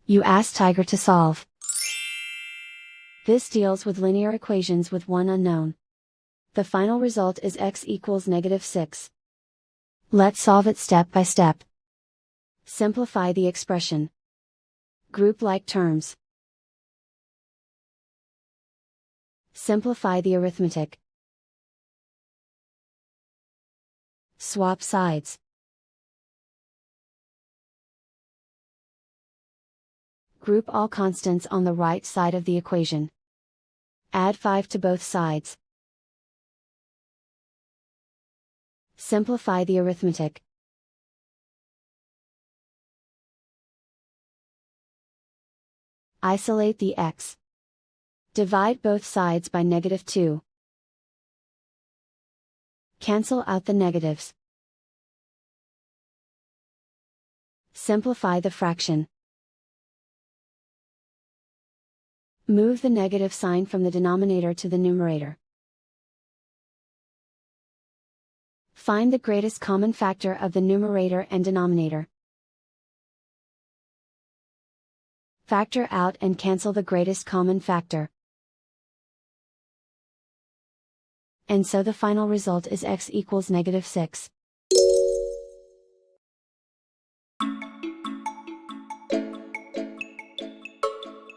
You ask Tiger to solve. This deals with linear equations with one unknown. The final result is x equals -6. Let's solve it step by step. Simplify the expression. Group like terms. Simplify the arithmetic. Swap sides. Group all constants on the right side of the equation. Add 5 to both sides. Simplify the arithmetic. Isolate the x. Divide both sides by -2. Cancel out the negatives. Simplify the fraction. Move the negative sign from the denominator to the numerator. Find the greatest common factor of the numerator and denominator. Factor out and cancel the greatest common factor. And so the final result is x equals -6.